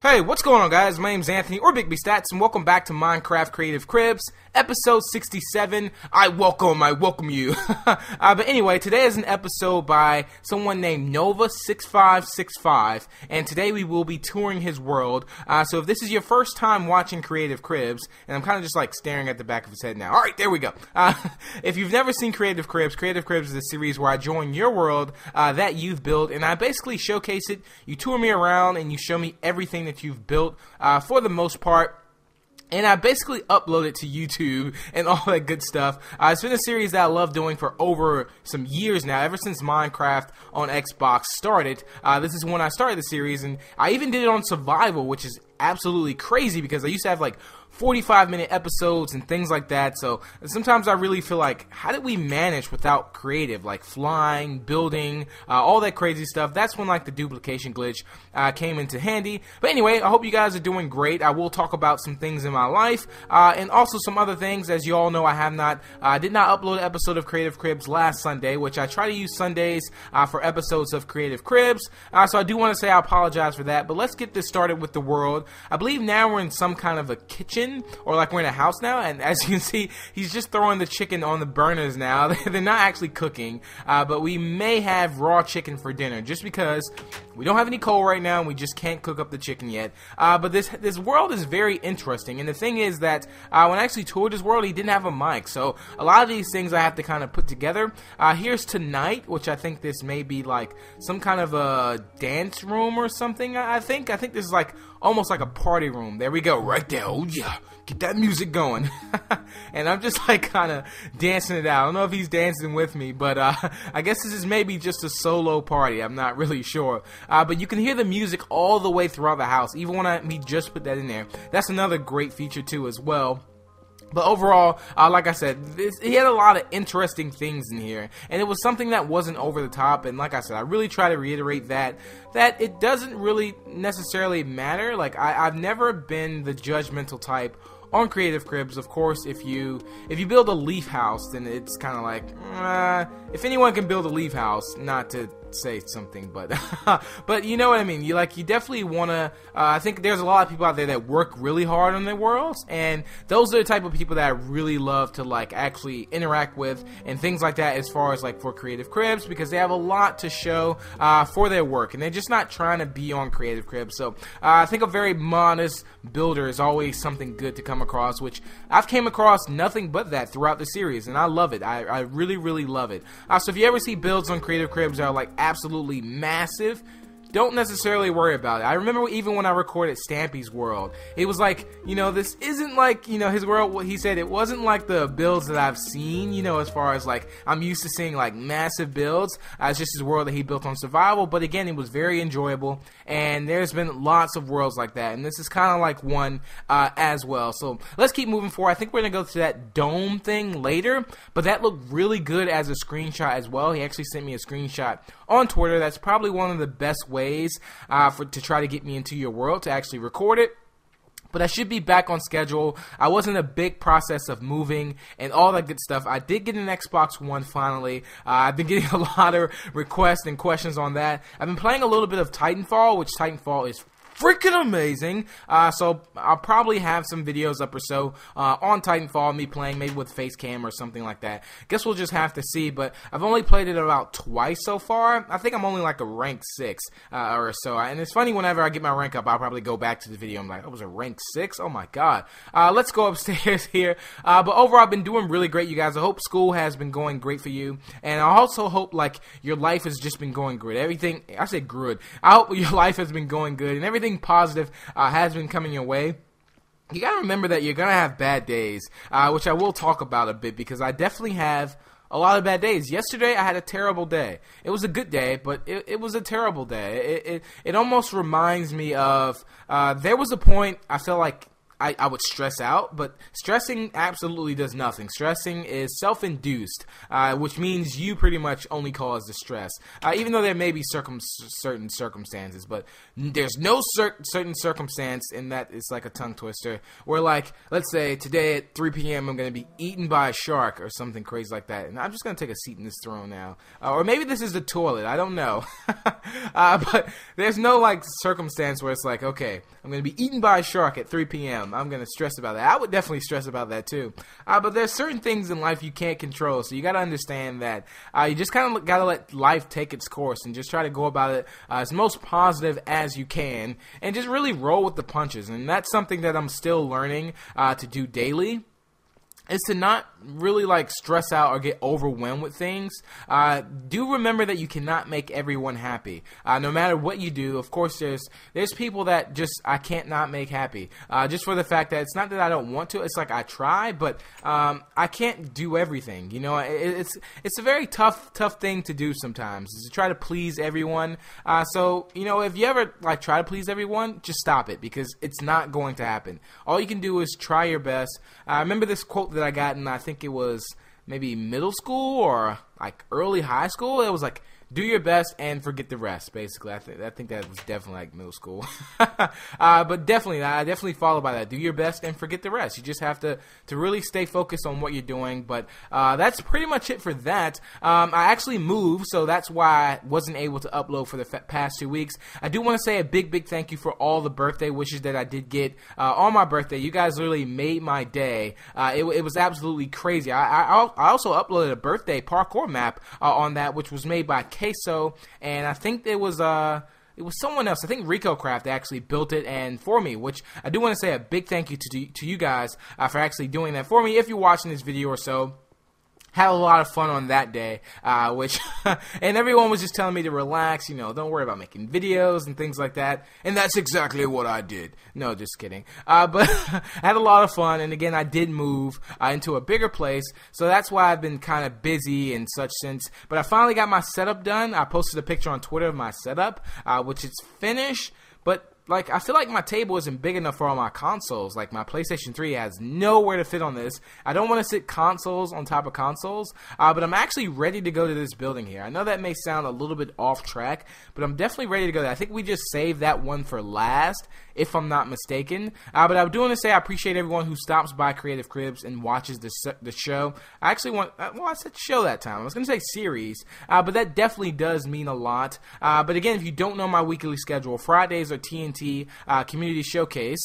Hey, what's going on, guys? My name's Anthony, or B Statz, and welcome back to Minecraft Creative Cribs, episode 67. I welcome you. But anyway, today is an episode by someone named Nova6565, and today we will be touring his world. So if this is your first time watching Creative Cribs, and I'm kind of just like staring at the back of his head now. Alright, there we go. If you've never seen Creative Cribs is a series where I join your world that you've built, and I basically showcase it. You tour me around, and you show me everything that you've built for the most part, and I basically upload it to YouTube and all that good stuff. It's been a series that I love doing for over some years now, ever since Minecraft on Xbox started. This is when I started the series, and I even did it on survival, which is absolutely crazy because I used to have like 45-minute episodes and things like that. So sometimes I really feel like, how did we manage without creative, like flying, building, all that crazy stuff? That's when like the duplication glitch came into handy. But anyway, I hope you guys are doing great. I will talk about some things in my life and also some other things. As you all know, I did not upload an episode of Creative Cribs last Sunday, which I try to use Sundays for episodes of Creative Cribs. So I do want to say I apologize for that. But let's get this started with the world. I believe now we're in some kind of a kitchen, or like we're in a house now, and as you can see, he's just throwing the chicken on the burners now. They're not actually cooking, but we may have raw chicken for dinner, just because we don't have any coal right now, and we just can't cook up the chicken yet. But this world is very interesting, and the thing is that when I actually toured his world, he didn't have a mic, so a lot of these things I have to kind of put together. Here's tonight, which I think this may be like some kind of a dance room or something. I think this is like almost like a party room. There we go, right there. Oh yeah, get that music going. And I'm just like kind of dancing it out. I don't know if he's dancing with me, but I guess this is maybe just a solo party. I'm not really sure. But you can hear the music all the way throughout the house, even when we just put that in there. That's another great feature too as well. But overall, like I said, he had a lot of interesting things in here, and it was something that wasn't over the top. And like I said, I really try to reiterate that it doesn't really necessarily matter. Like I've never been the judgmental type on Creative Cribs. Of course, if you build a leaf house, then it's kind of like, if anyone can build a leaf house, not to say something, but but you know what I mean. You definitely want to. I think there's a lot of people out there that work really hard on their worlds, and those are the type of people that I really love to like actually interact with and things like that. As far as like for Creative Cribs, because they have a lot to show for their work, and they're just not trying to be on Creative Cribs. So I think a very modest builder is always something good to come across, which I've came across nothing but that throughout the series, and I love it. I really love it. So if you ever see builds on Creative Cribs that are like absolutely massive, don't necessarily worry about it. I remember even when I recorded Stampy's world, it was like, you know, this isn't like, you know, his world, what he said, it wasn't like the builds that I've seen, you know, as far as like, I'm used to seeing like massive builds. It's just his world that he built on survival, but again, it was very enjoyable, and there's been lots of worlds like that, and this is kind of like one as well. So let's keep moving forward. I think we're gonna go to that dome thing later, but that looked really good as a screenshot as well. He actually sent me a screenshot on Twitter. That's probably one of the best ways to try to get me into your world, to actually record it. But I should be back on schedule. I was in a big process of moving and all that good stuff. I did get an Xbox One finally. I've been getting a lot of requests and questions on that. I've been playing a little bit of Titanfall, which Titanfall is freaking amazing. So I'll probably have some videos up or so on Titanfall, me playing maybe with face cam or something like that. Guess we'll just have to see, but I've only played it about twice so far. I think I'm only like a rank 6 or so, and it's funny, whenever I get my rank up, I'll probably go back to the video. I'm like, oh, was a rank 6? Oh my god. Let's go upstairs here. But overall, I've been doing really great, you guys. I hope school has been going great for you, and I also hope like your life has just been going good. Everything, I said good. I hope your life has been going good, and everything positive has been coming your way. You gotta remember that you're gonna have bad days, which I will talk about a bit, because I definitely have a lot of bad days. Yesterday I had a terrible day. It was a good day, but it was a terrible day. It almost reminds me of there was a point I felt like I would stress out, but stressing absolutely does nothing. Stressing is self-induced, which means you pretty much only cause the stress, even though there may be certain circumstances, but there's no certain circumstance in that it's like a tongue twister, where like, let's say today at 3 p.m. I'm going to be eaten by a shark or something crazy like that, and I'm just going to take a seat in this throne now. Or maybe this is the toilet, I don't know. But there's no like circumstance where it's like, okay, I'm going to be eaten by a shark at 3 p.m. I'm going to stress about that. I would definitely stress about that too. But there's certain things in life you can't control, so you got to understand that you just kind of got to let life take its course and just try to go about it as most positive as you can and just really roll with the punches. And that's something that I'm still learning to do daily, is to not really like stress out or get overwhelmed with things. Do remember that you cannot make everyone happy. No matter what you do, of course there's people that just I can't not make happy. Just for the fact that it's not that I don't want to, it's like I try, but I can't do everything. You know, it's a very tough thing to do sometimes, is to try to please everyone. So, you know, if you ever like try to please everyone, just stop it, because it's not going to happen. All you can do is try your best. I remember this quote that I got, and I think it was maybe middle school or like early high school. It was like, do your best and forget the rest, basically. I think that was definitely like middle school. But definitely, I definitely follow by that. Do your best and forget the rest. You just have to really stay focused on what you're doing. But that's pretty much it for that. I actually moved, so that's why I wasn't able to upload for the past 2 weeks. I do want to say a big thank you for all the birthday wishes that I did get on my birthday. You guys literally made my day. It was absolutely crazy. I also uploaded a birthday parkour map on that, which was made by Queso, and I think it was someone else. I think Rico Craft actually built it and for me, which I do want to say a big thank you to you guys for actually doing that for me. If you're watching this video or so, had a lot of fun on that day, which and everyone was just telling me to relax, you know, don't worry about making videos and things like that, and that's exactly what I did. No, just kidding. But I had a lot of fun, and again, I did move into a bigger place, so that's why I've been kind of busy and such since. But I finally got my setup done. I posted a picture on Twitter of my setup, which is finished, but like, I feel like my table isn't big enough for all my consoles. Like, my PlayStation 3 has nowhere to fit on this. I don't want to sit consoles on top of consoles, but I'm actually ready to go to this building here. I know that may sound a little bit off track, but I'm definitely ready to go there. I think we just saved that one for last, if I'm not mistaken. But I do want to say I appreciate everyone who stops by Creative Cribs and watches the show. I actually want, well, I said show that time. I was going to say series, but that definitely does mean a lot. But again, if you don't know my weekly schedule, Fridays are TNT Community Showcase,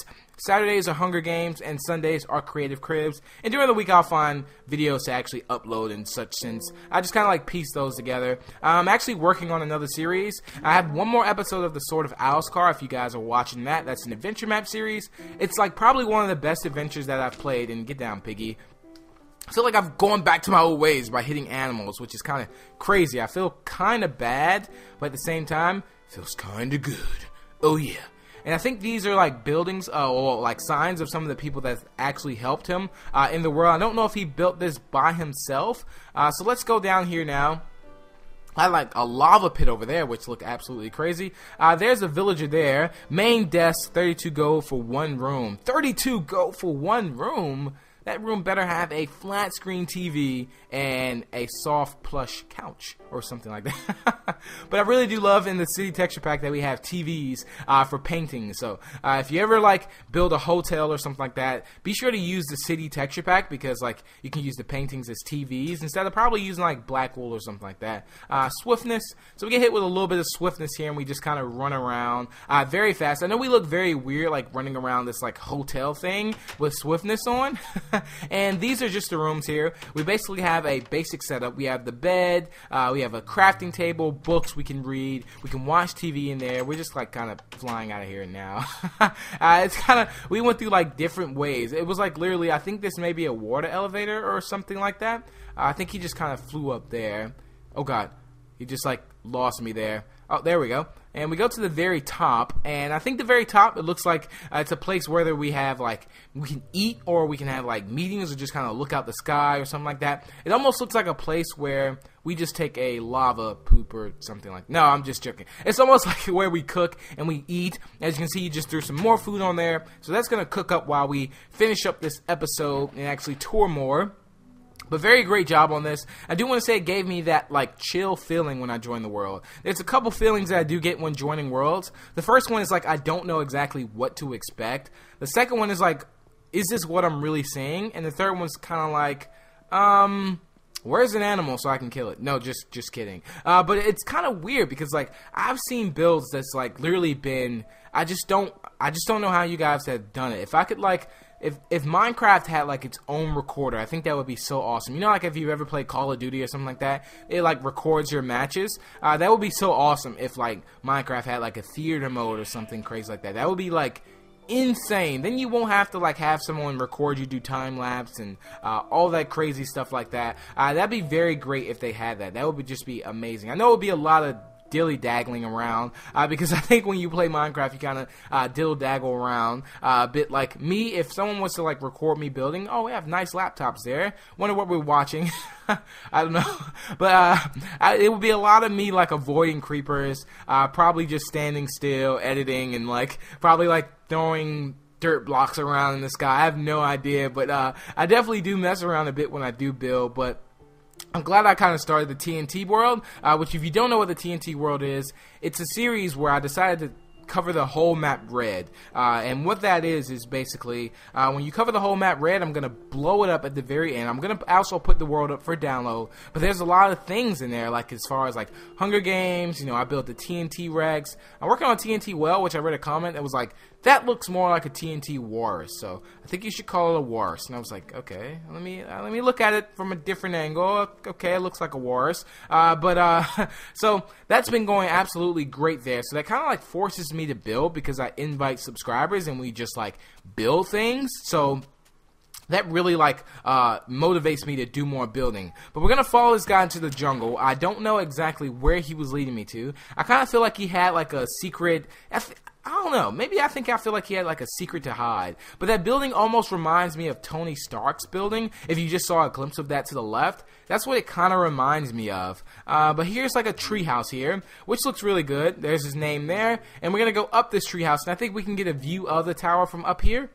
Saturdays are Hunger Games, and Sundays are Creative Cribs. And during the week, I'll find videos to actually upload and such, since I just kind of like piece those together. I'm actually working on another series. I have one more episode of the Sword of Owlscar, if you guys are watching that. That's an adventure map series. It's like probably one of the best adventures that I've played, and get down, Piggy. I feel like I've gone back to my old ways by hitting animals, which is kind of crazy. I feel kind of bad, but at the same time, feels kind of good. Oh yeah. And I think these are like buildings or like signs of some of the people that actually helped him in the world. I don't know if he built this by himself. So let's go down here now. I like a lava pit over there, which look absolutely crazy. There's a villager there. Main desk, 32 gold for one room. 32 gold for one room? That room better have a flat screen TV and a soft plush couch or something like that. But I really do love in the city texture pack that we have TVs for painting. So if you ever like build a hotel or something like that, be sure to use the city texture pack, because like you can use the paintings as TVs instead of probably using like black wool or something like that. Swiftness. So we get hit with a little bit of swiftness here, and we just kind of run around very fast. I know we look very weird like running around this like hotel thing with swiftness on. And these are just the rooms here. We basically have a basic setup. We have the bed, we have a crafting table, books we can read, we can watch TV in there. We're just like kind of flying out of here now. It's kind of, we went through like different ways. It was like literally, I think this may be a water elevator or something like that. I think he just kind of flew up there. Oh god, he just like lost me there. Oh, there we go. And we go to the very top, and I think the very top, it looks like it's a place whether we have like, we can eat, or we can have like meetings, or just kind of look out the sky or something like that. It almost looks like a place where we just take a lava poop or something like. No, I'm just joking. It's almost like where we cook and we eat. As you can see, you just threw some more food on there, so that's gonna cook up while we finish up this episode and actually tour more. But very great job on this. I do want to say it gave me that like chill feeling when I joined the world. There's a couple feelings that I do get when joining worlds. The first one is like I don't know exactly what to expect. The second one is like, is this what I'm really seeing? And the third one's kind of like, where's an animal so I can kill it? No, just kidding. But it's kind of weird because like I've seen builds that's like literally been. I just don't know how you guys have done it. If I could like. If Minecraft had like its own recorder, I think that would be so awesome. You know, like if you ever played Call of Duty or something like that, it like records your matches. That would be so awesome if like Minecraft had like a theater mode or something crazy like that. That would be like insane. Then you won't have to like have someone record you do time lapse and all that crazy stuff like that. That'd be very great if they had that. That would just be amazing. I know it would be a lot of dilly-daggling around because I think when you play Minecraft you kind of dill-daggle around a bit like me. If someone was to like record me building, oh, we have nice laptops there, wonder what we're watching. I don't know, but it would be a lot of me like avoiding creepers, probably just standing still editing and like probably like throwing dirt blocks around in the sky. I have no idea, but I definitely do mess around a bit when I do build. But I'm glad I kind of started the TNT world, which if you don't know what the TNT world is, it's a series where I decided to cover the whole map red. And what that is basically, when you cover the whole map red, I'm going to blow it up at the very end. I'm going to also put the world up for download, but there's a lot of things in there, like as far as like Hunger Games, you know, I built the TNT Rex. I'm working on TNT Well, which I read a comment that was like, that looks more like a TNT Walrus, so I think you should call it a Walrus. And I was like, okay, let me look at it from a different angle. Okay, it looks like a Walrus. So that's been going absolutely great there. So that kind of like forces me to build because I invite subscribers and we just like build things. So that really like motivates me to do more building. But we're gonna follow this guy into the jungle. I don't know exactly where he was leading me to. I kind of feel like he had like a secret. I don't know. Maybe I feel like he had like a secret to hide. But that building almost reminds me of Tony Stark's building. If you just saw a glimpse of that to the left, that's what it kind of reminds me of. But here's like a treehouse here, which looks really good. There's his name there. And we're going to go up this treehouse. And I think we can get a view of the tower from up here,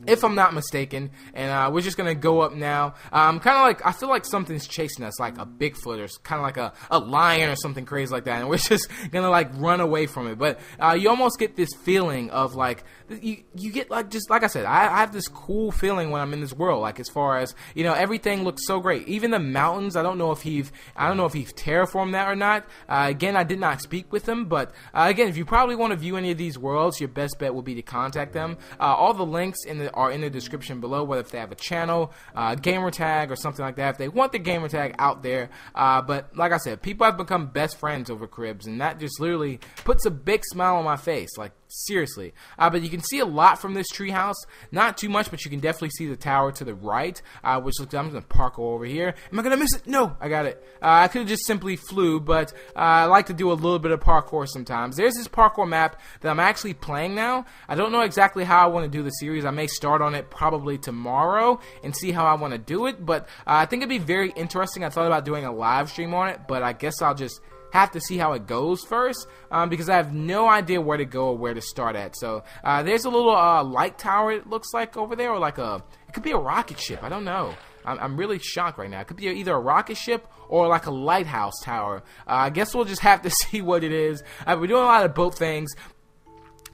if I'm not mistaken. And we're just going to go up now. Kind of like, I feel like something's chasing us, like a Bigfoot or kind of like a lion or something crazy like that. And we're just going to like run away from it. But you almost get this feeling of like, you get like, just like I said, I have this cool feeling when I'm in this world. Like as far as, you know, everything looks so great. Even the mountains, I don't know if he's terraformed that or not. Again, I did not speak with them. But again, if you probably want to view any of these worlds, your best bet would be to contact them. All the links are in the description below, whether if they have a channel, gamer tag, or something like that, if they want the gamer tag out there. But like I said, people have become best friends over Cribs, and that just literally puts a big smile on my face. Like, seriously. But you can see a lot from this treehouse. Not too much, but you can definitely see the tower to the right, which looks, I'm going to park over here. Am I going to miss it? No, I got it. I could have just simply flew, but I like to do a little bit of parkour sometimes. There's this parkour map that I'm actually playing now. I don't know exactly how I want to do the series. I may start on it probably tomorrow and see how I want to do it, but I think it'd be very interesting. I thought about doing a live stream on it, but I guess I'll just have to see how it goes first, because I have no idea where to go or where to start at. So there's a little light tower, it looks like, over there, or like it could be a rocket ship. I don't know. I'm really shocked right now. It could be either a rocket ship or like a lighthouse tower. I guess we'll just have to see what it is. We're doing a lot of boat things.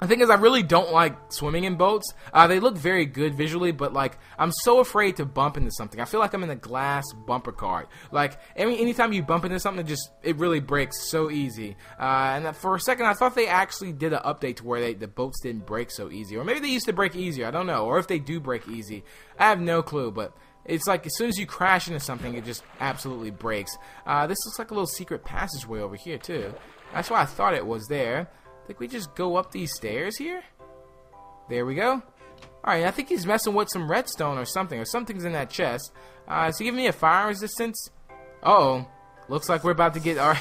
The thing is, I really don't like swimming in boats. They look very good visually, but like I'm so afraid to bump into something. I feel like I'm in a glass bumper cart. Like anytime you bump into something, it really breaks so easy. And for a second, I thought they actually did an update to where the boats didn't break so easy, or maybe they used to break easier. I don't know, or if they do break easy, I have no clue. But it's like as soon as you crash into something, it just absolutely breaks. This looks like a little secret passageway over here too. That's why I thought it was there. I think we just go up these stairs here. There we go. Alright, I think he's messing with some redstone or something. Or something's in that chest. Is he giving me a fire resistance? Uh-oh. looks like we're about to get our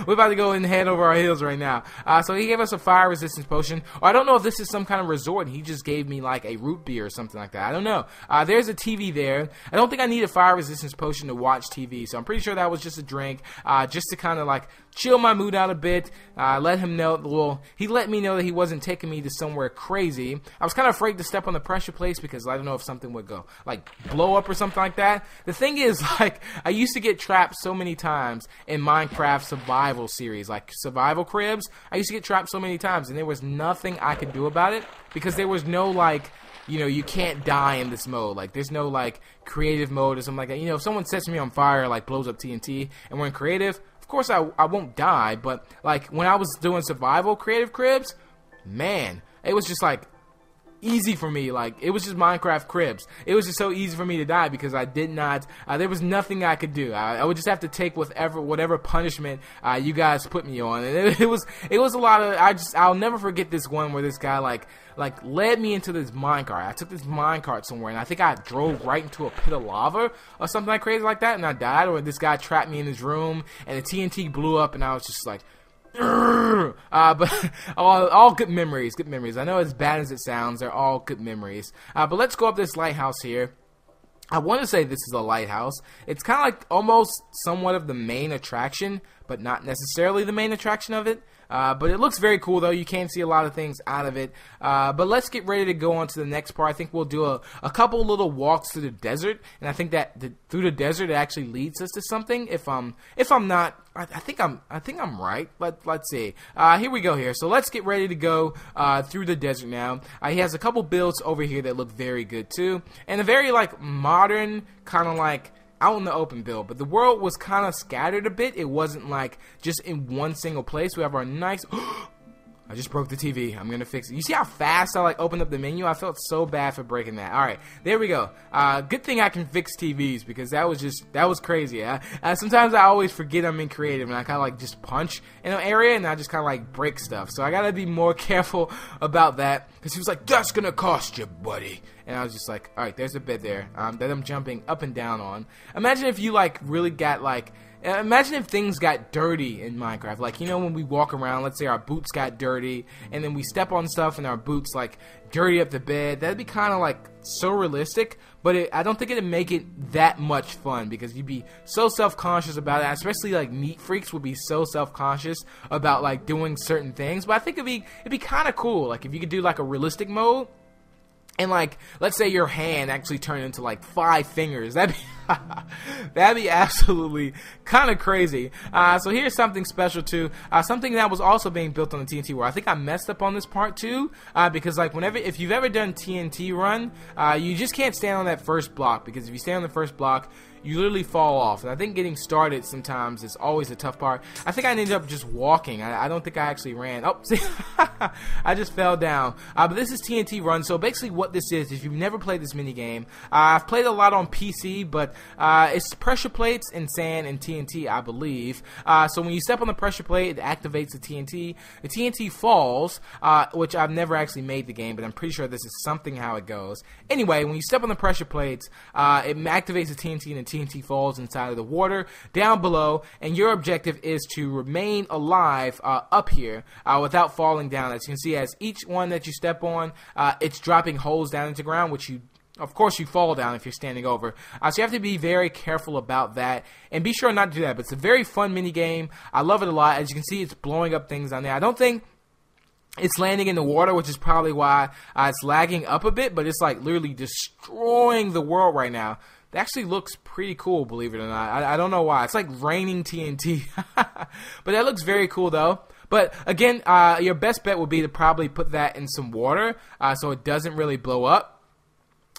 we're about to go in head over our heels right now. So he gave us a fire resistance potion. Or I don't know if this is some kind of resort and he just gave me like a root beer or something like that. I don't know. There's a TV there. I don't think I need a fire resistance potion to watch TV, so I'm pretty sure that was just a drink, just to kind of like chill my mood out a bit. Let him know. Well, he let me know that he wasn't taking me to somewhere crazy. I was kind of afraid to step on the pressure plates because I don't know if something would go like blow up or something like that. The thing is, like, I used to get trapped so many times in Minecraft survival series, like survival cribs. I used to get trapped so many times, and there was nothing I could do about it because there was no like, you know, you can't die in this mode. Like, there's no like creative mode or something like that. You know, if someone sets me on fire, like blows up TNT, and we're in creative, of course I won't die. But like when I was doing survival creative cribs, man, it was just like easy for me. Like, it was just Minecraft cribs. It was just so easy for me to die because I did not, there was nothing I could do. I would just have to take whatever punishment you guys put me on. And it was a lot of, I'll never forget this one where this guy like led me into this minecart. I took this minecart somewhere and I think I drove right into a pit of lava or something like crazy like that, and I died. Or this guy trapped me in his room and the TNT blew up and I was just like, but all good memories, good memories. I know as bad as it sounds, they're all good memories. But let's go up this lighthouse here. I want to say this is a lighthouse. It's kind of like almost somewhat of the main attraction, but not necessarily the main attraction of it. But it looks very cool, though. You can see a lot of things out of it. But let's get ready to go on to the next part. I think we'll do a couple little walks through the desert, and I think that through the desert it actually leads us to something. If I'm not, I think I'm right. Let's see. Here we go here. So let's get ready to go through the desert now. He has a couple builds over here that look very good too, and a very like modern kind of like out in the open build, but the world was kind of scattered a bit. It wasn't like just in one single place. We have our nice I just broke the TV. I'm gonna fix it. You see how fast I like opened up the menu? I felt so bad for breaking that. Alright, there we go. Good thing I can fix TVs because that was crazy. Sometimes I always forget I'm in creative and I kinda like just punch in an area and I just kinda like break stuff. So I gotta be more careful about that, because he was like, that's gonna cost you, buddy. And I was just like, alright, there's a bed there that I'm jumping up and down on. Imagine if you like really got like, imagine if things got dirty in Minecraft. Like, you know, when we walk around, let's say our boots got dirty, and then we step on stuff and our boots, like, dirty up the bed. That'd be kind of, like, so realistic, but I don't think it'd make it that much fun, because you'd be so self-conscious about it. Especially, like, neat freaks would be so self-conscious about, like, doing certain things. But I think it'd be kind of cool, like, if you could do, like, a realistic mode. And like, let's say your hand actually turned into like 5 fingers. That'd be absolutely kind of crazy. So here's something special too. Something that was also being built on the TNT world. I think I messed up on this part too, because like if you've ever done TNT run, you just can't stand on that first block, because if you stand on the first block, you literally fall off. And I think getting started sometimes is always a tough part. I think I ended up just walking. I don't think I actually ran. Oh, see, I just fell down. But this is TNT Run. So basically what this is, if you've never played this minigame, I've played a lot on PC, but it's pressure plates and sand and TNT, I believe. So when you step on the pressure plate, it activates the TNT. The TNT falls, which I've never actually made the game, but I'm pretty sure this is something how it goes. Anyway, when you step on the pressure plates, it activates the TNT, and the TNT falls inside of the water down below, and your objective is to remain alive up here without falling down. As you can see, as each one that you step on, it's dropping holes down into the ground, which of course you fall down if you're standing over. So you have to be very careful about that, and be sure not to do that. But it's a very fun mini game. I love it a lot. As you can see, it's blowing up things down there. I don't think it's landing in the water, which is probably why it's lagging up a bit, but it's like literally destroying the world right now. It actually looks pretty cool, believe it or not. I don't know why. It's like raining TNT. But that looks very cool, though. But, again, your best bet would be to probably put that in some water so it doesn't really blow up.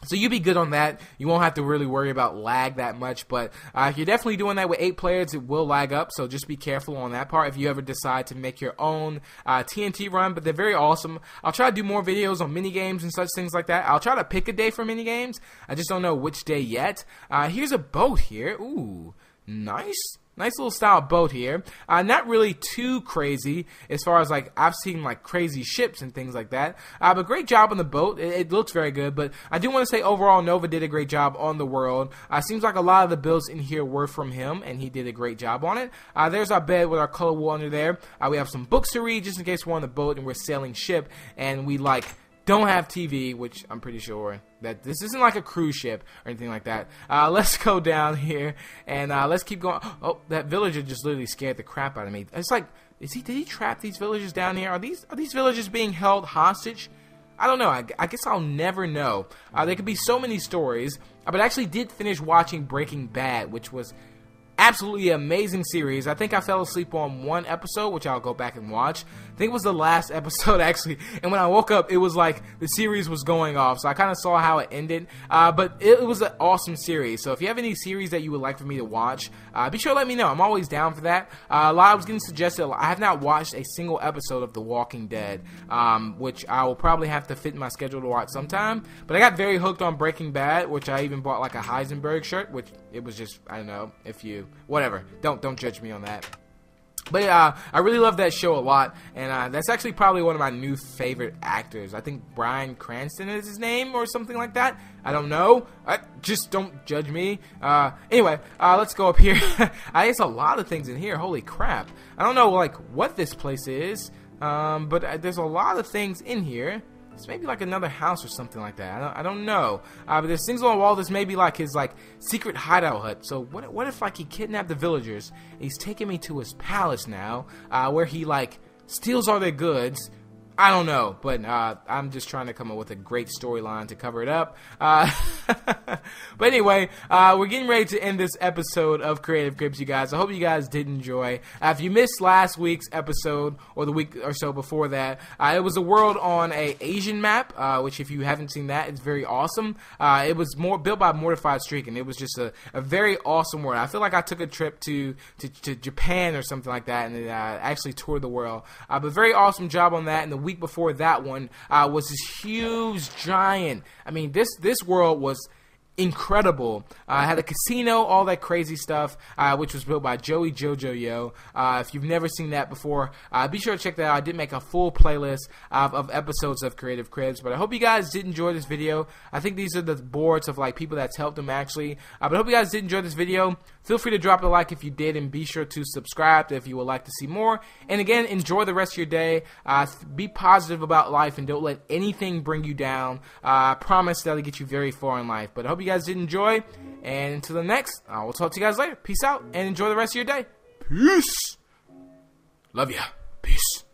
So you'd be good on that. You won't have to really worry about lag that much. But if you're definitely doing that with 8 players, it will lag up. So just be careful on that part if you ever decide to make your own TNT run. But they're very awesome. I'll try to do more videos on minigames and such things like that. I'll try to pick a day for minigames. I just don't know which day yet. Here's a boat here. Ooh, nice. Nice little style boat here. Not really too crazy as far as like I've seen like crazy ships and things like that. But great job on the boat. It looks very good. But I do want to say overall Nova did a great job on the world. Seems like a lot of the builds in here were from him, and he did a great job on it. There's our bed with our color wheel under there. We have some books to read just in case we're on the boat and we're sailing ship and we like don't have TV, which I'm pretty sure that this isn't like a cruise ship or anything like that. Let's go down here and let's keep going. Oh, that villager just literally scared the crap out of me. It's like, did he trap these villagers down here? Are these villagers being held hostage? I don't know. I guess I'll never know. There could be so many stories. But I actually did finish watching Breaking Bad, which was absolutely amazing series. I think I fell asleep on one episode, which I'll go back and watch. I think it was the last episode, actually. And when I woke up, it was like the series was going off. So I kind of saw how it ended. But it was an awesome series. So if you have any series that you would like for me to watch, be sure to let me know. I'm always down for that. A lot was getting suggested. I have not watched a single episode of The Walking Dead, which I will probably have to fit in my schedule to watch sometime. But I got very hooked on Breaking Bad, which I even bought like a Heisenberg shirt, which it was just, I don't know, if you whatever. Don't judge me on that. But I really love that show a lot, and that's actually probably one of my new favorite actors. I think Bryan Cranston is his name or something like that. I don't know. Just don't judge me. Anyway, let's go up here. There's a lot of things in here. Holy crap. I don't know like what this place is, but there's a lot of things in here. It's maybe like another house or something like that. I don't know. But there's things on the wall. This may be like his like secret hideout hut. So what if like he kidnapped the villagers and he's taking me to his palace now, where he like steals all their goods. I don't know, but I'm just trying to come up with a great storyline to cover it up. But anyway, we're getting ready to end this episode of Creative Cribs, you guys. I hope you guys did enjoy. If you missed last week's episode or the week or so before that, it was a world on a Asian map, which if you haven't seen that, it's very awesome. It was built by Mortified Streak, and it was just a very awesome world. I feel like I took a trip to Japan or something like that, and actually toured the world. But very awesome job on that. And the week before that one was this huge giant. I mean, this world was incredible. Had a casino, all that crazy stuff, which was built by Joey Jojo Yo. If you've never seen that before, be sure to check that out. I did make a full playlist of episodes of Creative Cribs, but I hope you guys did enjoy this video. I think these are the boards of like people that's helped them actually. But I hope you guys did enjoy this video. Feel free to drop a like if you did, and be sure to subscribe if you would like to see more. And again, enjoy the rest of your day. Be positive about life and don't let anything bring you down. I promise that'll get you very far in life. But I hope you guys did enjoy. And until the next, I will talk to you guys later. Peace out and enjoy the rest of your day. Peace. Love ya. Peace.